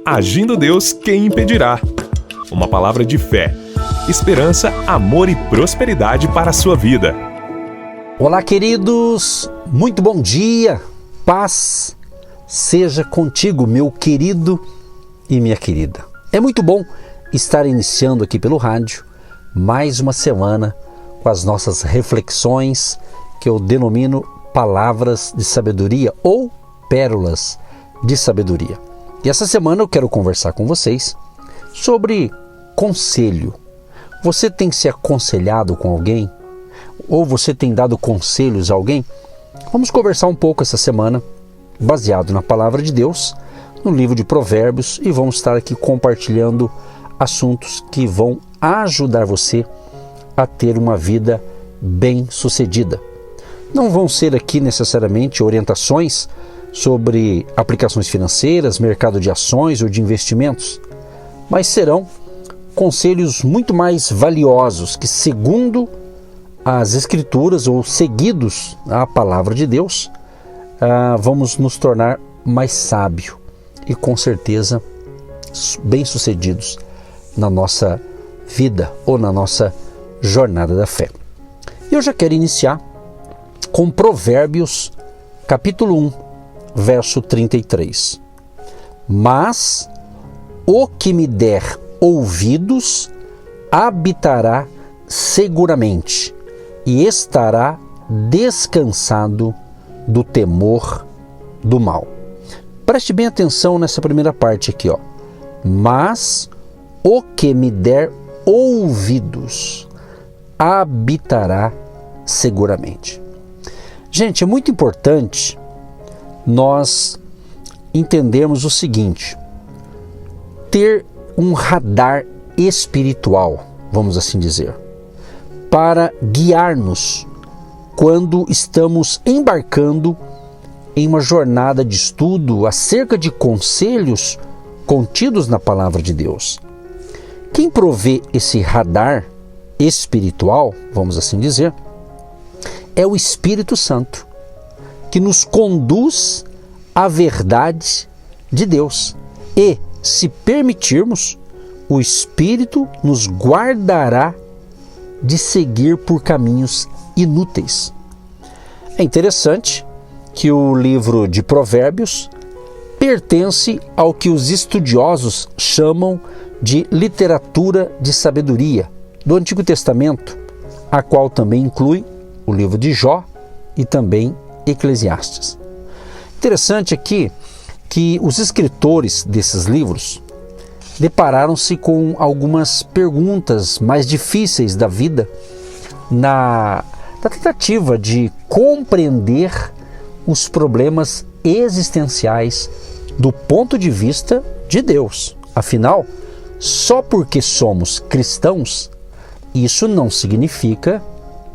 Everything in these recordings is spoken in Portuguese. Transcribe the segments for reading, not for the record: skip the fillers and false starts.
Agindo Deus, quem impedirá? Uma palavra de fé, esperança, amor e prosperidade para a sua vida. Olá, queridos, muito bom dia, paz seja contigo, meu querido e minha querida. É muito bom estar iniciando aqui pelo rádio mais uma semana com as nossas reflexões que eu denomino palavras de sabedoria ou pérolas de sabedoria. E essa semana eu quero conversar com vocês sobre conselho. Você tem se aconselhado com alguém? Ou você tem dado conselhos a alguém? Vamos conversar um pouco essa semana, baseado na palavra de Deus, no livro de Provérbios, e vamos estar aqui compartilhando assuntos que vão ajudar você a ter uma vida bem-sucedida. Não vão ser aqui necessariamente orientações sobre aplicações financeiras, mercado de ações ou de investimentos, mas serão conselhos muito mais valiosos que, segundo as Escrituras ou seguidos a palavra de Deus, vamos nos tornar mais sábios e com certeza bem-sucedidos na nossa vida ou na nossa jornada da fé. Eu já quero iniciar com Provérbios capítulo 1, verso 33. Mas o que me der ouvidos habitará seguramente e estará descansado do temor do mal. Preste bem atenção nessa primeira parte aqui, ó. Mas o que me der ouvidos habitará seguramente. Gente, é muito importante nós entendermos o seguinte: ter um radar espiritual, vamos assim dizer, para guiar-nos quando estamos embarcando em uma jornada de estudo acerca de conselhos contidos na palavra de Deus. Quem provê esse radar espiritual, vamos assim dizer, é o Espírito Santo, que nos conduz à verdade de Deus. E, se permitirmos, o Espírito nos guardará de seguir por caminhos inúteis. É interessante que o livro de Provérbios pertence ao que os estudiosos chamam de literatura de sabedoria do Antigo Testamento, a qual também inclui o livro de Jó e também Eclesiastes. Interessante aqui que os escritores desses livros depararam-se com algumas perguntas mais difíceis da vida na tentativa de compreender os problemas existenciais do ponto de vista de Deus. Afinal, só porque somos cristãos, isso não significa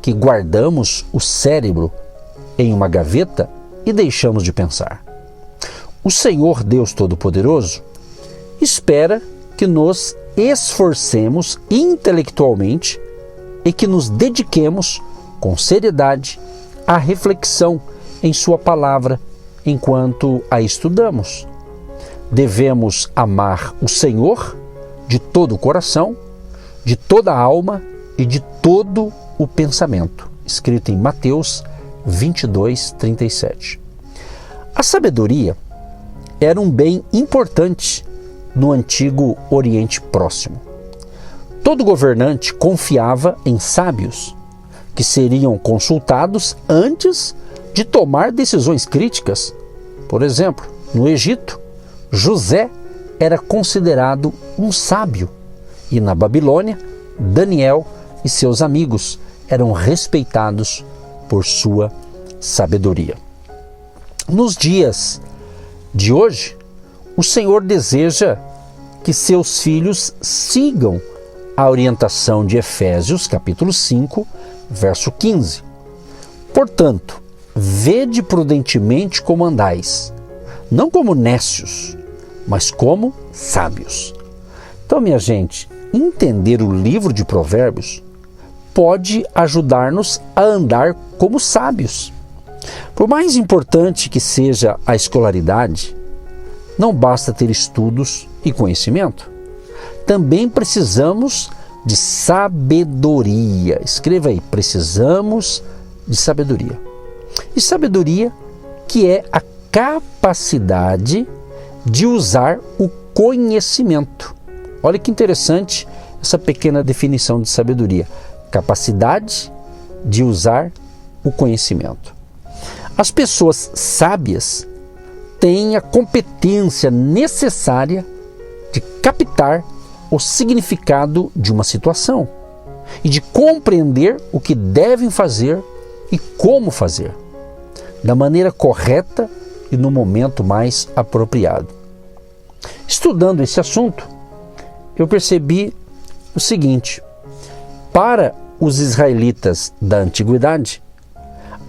que guardamos o cérebro em uma gaveta e deixamos de pensar. O Senhor Deus Todo-Poderoso espera que nos esforcemos intelectualmente e que nos dediquemos com seriedade à reflexão em Sua palavra enquanto a estudamos. Devemos amar o Senhor de todo o coração, de toda a alma e de todo o pensamento, escrito em Mateus 22:37. A sabedoria era um bem importante no antigo Oriente Próximo. Todo governante confiava em sábios, que seriam consultados antes de tomar decisões críticas. Por exemplo, no Egito, José era considerado um sábio, e na Babilônia, Daniel e seus amigos eram respeitados por sua sabedoria. Nos dias de hoje, o Senhor deseja que seus filhos sigam a orientação de Efésios, capítulo 5, verso 15. Portanto, vede prudentemente como andais, não como nécios, mas como sábios. Então, minha gente, entender o livro de Provérbios pode ajudar-nos a andar como sábios. Por mais importante que seja a escolaridade, não basta ter estudos e conhecimento. Também precisamos de sabedoria. Escreva aí, precisamos de sabedoria. E sabedoria que é a capacidade de usar o conhecimento. Olha que interessante essa pequena definição de sabedoria. Capacidade de usar o conhecimento. As pessoas sábias têm a competência necessária de captar o significado de uma situação e de compreender o que devem fazer e como fazer, da maneira correta e no momento mais apropriado. Estudando esse assunto, eu percebi o seguinte: para os israelitas da antiguidade,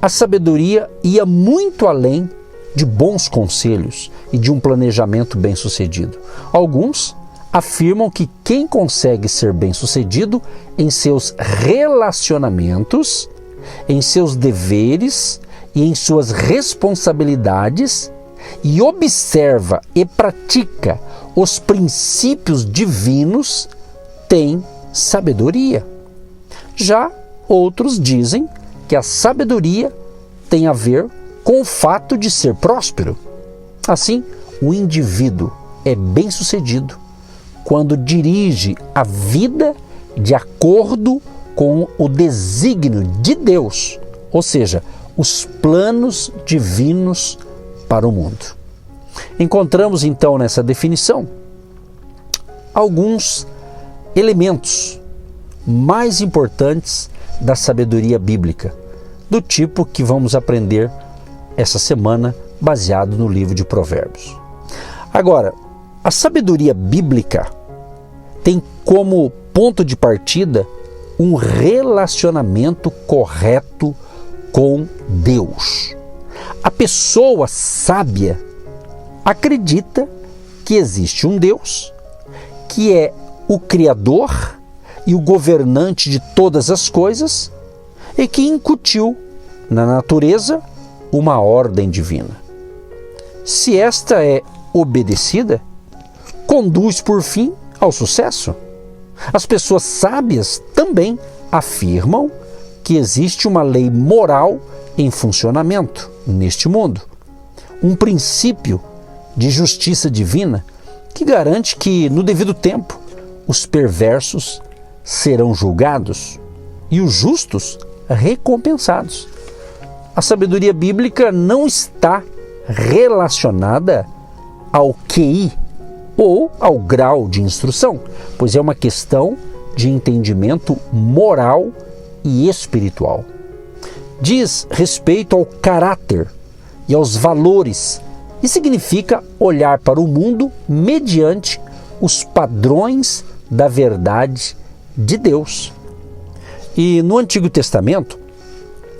a sabedoria ia muito além de bons conselhos e de um planejamento bem-sucedido. Alguns afirmam que quem consegue ser bem-sucedido em seus relacionamentos, em seus deveres e em suas responsabilidades, e observa e pratica os princípios divinos, tem sabedoria. Já outros dizem que a sabedoria tem a ver com o fato de ser próspero. Assim, o indivíduo é bem-sucedido quando dirige a vida de acordo com o desígnio de Deus, ou seja, os planos divinos para o mundo. Encontramos então nessa definição alguns elementos mais importantes da sabedoria bíblica, do tipo que vamos aprender essa semana, baseado no livro de Provérbios. Agora, a sabedoria bíblica tem como ponto de partida um relacionamento correto com Deus. A pessoa sábia acredita que existe um Deus, que é o Criador e o governante de todas as coisas, e que incutiu na natureza uma ordem divina. Se esta é obedecida, conduz por fim ao sucesso. As pessoas sábias também afirmam que existe uma lei moral em funcionamento neste mundo, um princípio de justiça divina que garante que, no devido tempo, os perversos serão julgados e os justos recompensados. A sabedoria bíblica não está relacionada ao QI ou ao grau de instrução, pois é uma questão de entendimento moral e espiritual. Diz respeito ao caráter e aos valores e significa olhar para o mundo mediante os padrões da verdade de Deus. E no Antigo Testamento,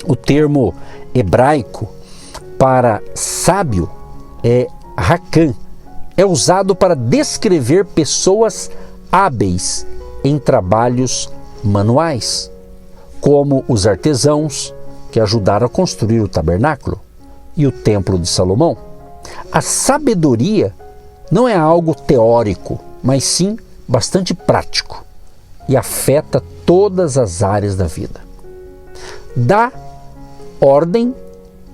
o termo hebraico para sábio é racan. É usado para descrever pessoas hábeis em trabalhos manuais, como os artesãos que ajudaram a construir o tabernáculo e o templo de Salomão. A sabedoria não é algo teórico, mas sim bastante prático e afeta todas as áreas da vida. Dá ordem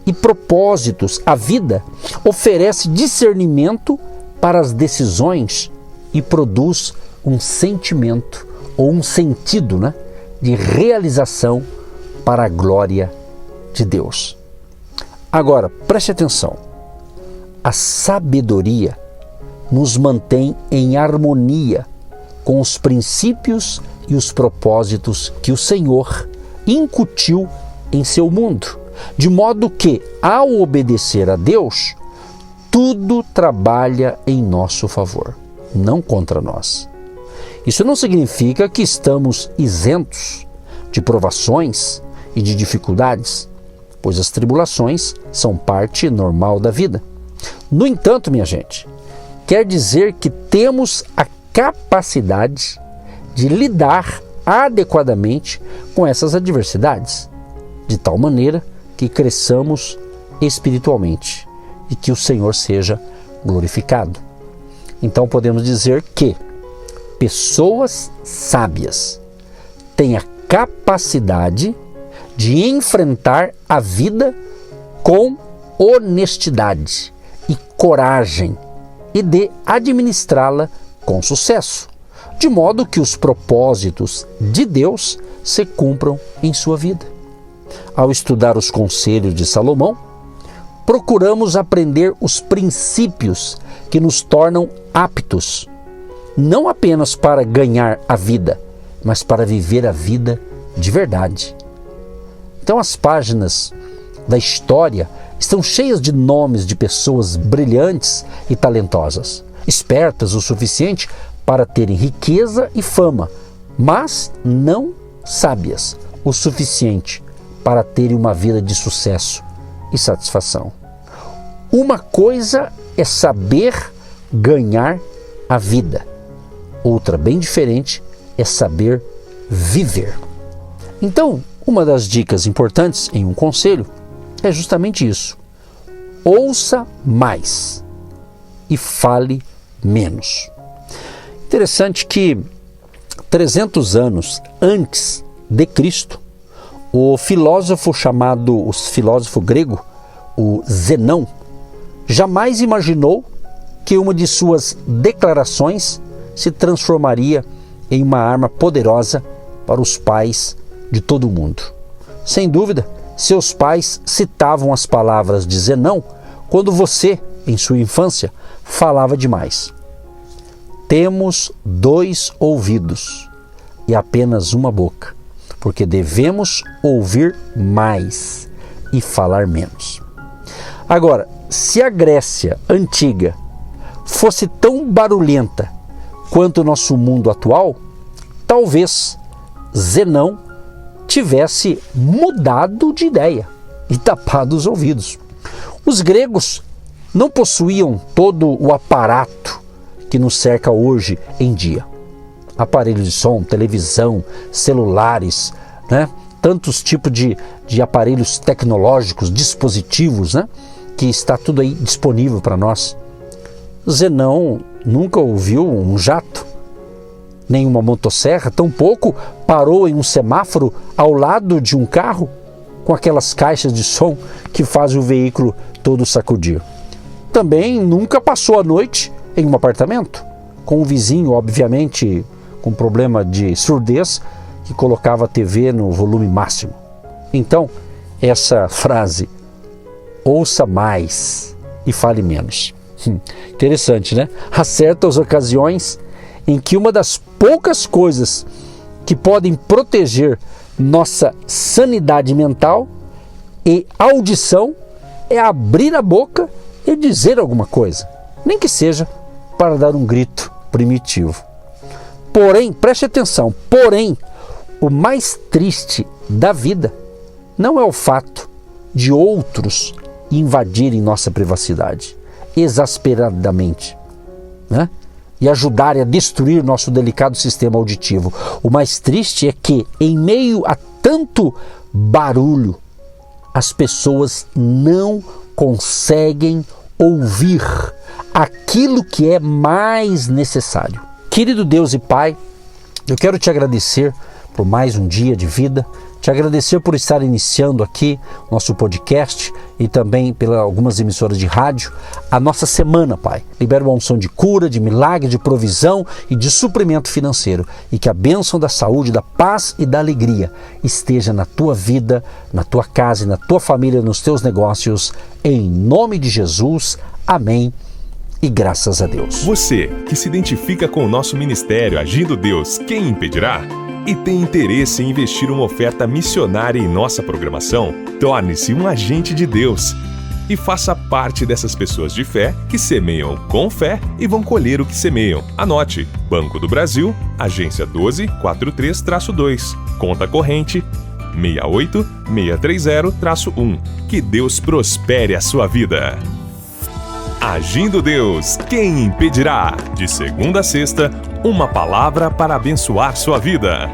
e propósitos à vida, oferece discernimento para as decisões e produz um sentimento ou um sentido, de realização para a glória de Deus. Agora, preste atenção. A sabedoria nos mantém em harmonia com os princípios e os propósitos que o Senhor incutiu em seu mundo, de modo que, ao obedecer a Deus, tudo trabalha em nosso favor, não contra nós. Isso não significa que estamos isentos de provações e de dificuldades, pois as tribulações são parte normal da vida. No entanto, minha gente, quer dizer que temos a capacidade de lidar adequadamente com essas adversidades, de tal maneira que cresçamos espiritualmente e que o Senhor seja glorificado. Então podemos dizer que pessoas sábias têm a capacidade de enfrentar a vida com honestidade e coragem e de administrá-la com sucesso, de modo que os propósitos de Deus se cumpram em sua vida. Ao estudar os conselhos de Salomão, procuramos aprender os princípios que nos tornam aptos, não apenas para ganhar a vida, mas para viver a vida de verdade. Então as páginas da história estão cheias de nomes de pessoas brilhantes e talentosas, espertas o suficiente para terem riqueza e fama, mas não sábias o suficiente para terem uma vida de sucesso e satisfação. Uma coisa é saber ganhar a vida, outra bem diferente é saber viver. Então, uma das dicas importantes em um conselho é justamente isso: ouça mais e fale menos. Interessante que 300 anos antes de Cristo, o filósofo grego, o Zenão, jamais imaginou que uma de suas declarações se transformaria em uma arma poderosa para os pais de todo o mundo. Sem dúvida, seus pais citavam as palavras de Zenão quando você, em sua infância, falava demais. Temos 2 ouvidos e apenas uma boca, porque devemos ouvir mais e falar menos. Agora, se a Grécia antiga fosse tão barulhenta quanto o nosso mundo atual, talvez Zenão tivesse mudado de ideia e tapado os ouvidos. Os gregos não possuíam todo o aparato que nos cerca hoje em dia. Aparelhos de som, televisão, celulares, tantos tipos de aparelhos tecnológicos, dispositivos, que está tudo aí disponível para nós. Zenão nunca ouviu um jato, nem uma motosserra, tampouco parou em um semáforo ao lado de um carro com aquelas caixas de som que fazem o veículo todo sacudir. Também nunca passou a noite em um apartamento, com um vizinho, obviamente, com problema de surdez, que colocava a TV no volume máximo. Então, essa frase, ouça mais e fale menos. Interessante, né? Há certas ocasiões em que uma das poucas coisas que podem proteger nossa sanidade mental e audição é abrir a boca e dizer alguma coisa, nem que seja para dar um grito primitivo. Porém, preste atenção, o mais triste da vida não é o fato de outros invadirem nossa privacidade exasperadamente, e ajudarem a destruir nosso delicado sistema auditivo. O mais triste é que, em meio a tanto barulho, as pessoas não conseguem ouvir aquilo que é mais necessário. Querido Deus e Pai, eu quero te agradecer por mais um dia de vida, te agradecer por estar iniciando aqui nosso podcast e também pelas algumas emissoras de rádio, a nossa semana, Pai. Libera uma unção de cura, de milagre, de provisão e de suprimento financeiro, e que a bênção da saúde, da paz e da alegria esteja na tua vida, na tua casa e na tua família, nos teus negócios, em nome de Jesus. Amém. E graças a Deus. Você que se identifica com o nosso ministério Agindo Deus, quem impedirá? E tem interesse em investir uma oferta missionária em nossa programação? Torne-se um agente de Deus e faça parte dessas pessoas de fé que semeiam com fé e vão colher o que semeiam. Anote: Banco do Brasil, agência 1243-2, conta corrente 68630-1. Que Deus prospere a sua vida. Agindo Deus, quem impedirá? De segunda a sexta, uma palavra para abençoar sua vida.